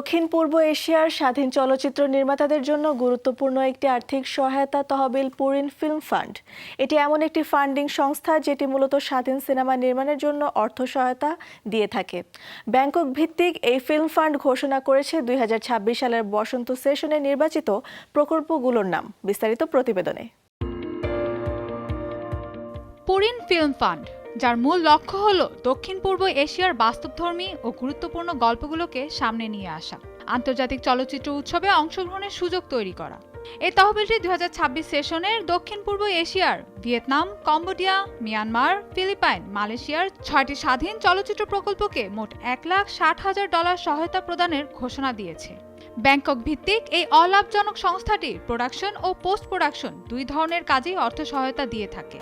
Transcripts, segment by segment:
দক্ষিণ পূর্ব এশিয়ার স্বাধীন চলচ্চিত্র নির্মাতাদের জন্য গুরুত্বপূর্ণ একটি আর্থিক সহায়তা তহবিল পুরিন ফিল্ম ফান্ড। এটি এমন একটি ফান্ডিং সংস্থা যেটি মূলত স্বাধীন সিনেমা নির্মাণের জন্য অর্থ সহায়তা দিয়ে থাকে। ব্যাংকক ভিত্তিক এই ফিল্ম ফান্ড ঘোষণা করেছে 2026 সালের বসন্ত সেশনে নির্বাচিত প্রকল্পগুলোর নাম। বিস্তারিত প্রতিবেদনে। পুরিন ফিল্ম ফান্ড, যার মূল লক্ষ্য হল দক্ষিণ পূর্ব এশিয়ার বাস্তবধর্মী ও গুরুত্বপূর্ণ গল্পগুলোকে সামনে নিয়ে আসা, আন্তর্জাতিক চলচ্চিত্র উৎসবে অংশগ্রহণের সুযোগ তৈরি করা। এই তহবিলটি 2026 সেশনের দক্ষিণ পূর্ব এশিয়ার ভিয়েতনাম, কম্বোডিয়া, মিয়ানমার, ফিলিপাইন, মালয়েশিয়ার 6টি স্বাধীন চলচ্চিত্র প্রকল্পকে মোট $1,60,000 সহায়তা প্রদানের ঘোষণা দিয়েছে। ব্যাংকক ভিত্তিক এই অলাভজনক সংস্থাটি প্রোডাকশন ও পোস্ট প্রোডাকশন দুই ধরনের কাজেই অর্থ সহায়তা দিয়ে থাকে।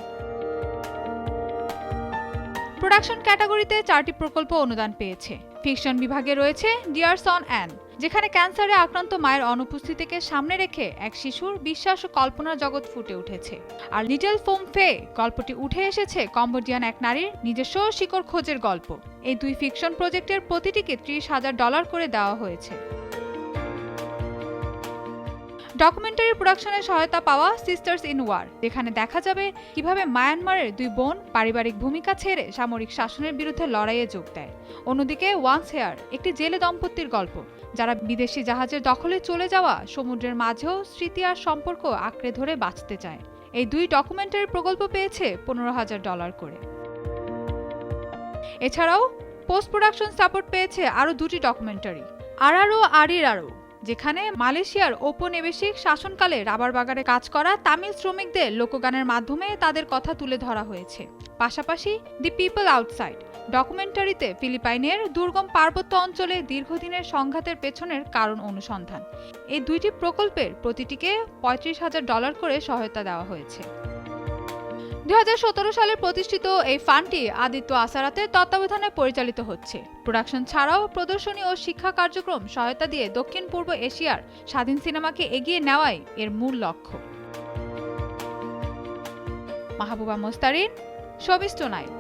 প্রোডাকশন ক্যাটাগরিতে 4টি প্রকল্প অনুদান পেয়েছে। ফিকশন বিভাগে রয়েছে ডিয়ার সন অ্যান, যেখানে ক্যান্সারে আক্রান্ত মায়ের অনুপস্থিতিকে সামনে রেখে এক শিশুর বিশ্বাস ও কল্পনার জগৎ ফুটে উঠেছে। আর লিটল ফোম ফে গল্পটি উঠে এসেছে কম্বোডিয়ান এক নারীর নিজস্ব শিকড় খোঁজের গল্প। এই দুই ফিকশন প্রজেক্টের প্রতিটিকে $30,000 করে দেওয়া হয়েছে। ডকুমেন্টারি প্রোডাকশনে সহায়তা পাওয়া সিস্টার্স ইন ওয়ার, যেখানে দেখা যাবে কিভাবে মায়ানমারের দুই বোন পারিবারিক ভূমিকা ছেড়ে সামরিক শাসনের বিরুদ্ধে লড়াইয়ে যোগ দেয়। অন্যদিকে ওয়ান্স হেয়ার, একটি জেলে দম্পতির গল্প যারা বিদেশি জাহাজের দখলে চলে যাওয়া সমুদ্রের মাঝেও স্মৃতি আর সম্পর্ক আঁকড়ে ধরে বাঁচতে চায়। এই দুই ডকুমেন্টারি প্রকল্প পেয়েছে $15,000 করে। এছাড়াও পোস্ট প্রোডাকশন সাপোর্ট পেয়েছে আরও 2টি ডকুমেন্টারি, আরারো আরিরারো, যেখানে মালয়েশিয়ার ঔপনিবেশিক শাসনকালে রাবার বাগানে কাজ করা তামিল শ্রমিকদের লোকগানের মাধ্যমে তাদের কথা তুলে ধরা হয়েছে। পাশাপাশি দি পিপল আউটসাইড ডকুমেন্টারিতে ফিলিপাইনের দুর্গম পার্বত্য অঞ্চলে দীর্ঘদিনের সংঘাতের পেছনের কারণ অনুসন্ধান। এই 2টি প্রকল্পের প্রতিটিকে $35,000 করে সহায়তা দেওয়া হয়েছে। 2017 সালে প্রতিষ্ঠিত এই ফান্ডটি আদিত্য আসারাতের তত্ত্বাবধানে পরিচালিত হচ্ছে। প্রোডাকশন ছাড়াও প্রদর্শনী ও শিক্ষা কার্যক্রম সহায়তা দিয়ে দক্ষিণ পূর্ব এশিয়ার স্বাধীন সিনেমাকে এগিয়ে নেওয়াই এর মূল লক্ষ্য। Mahbuba Mostarin, showbiz tonight.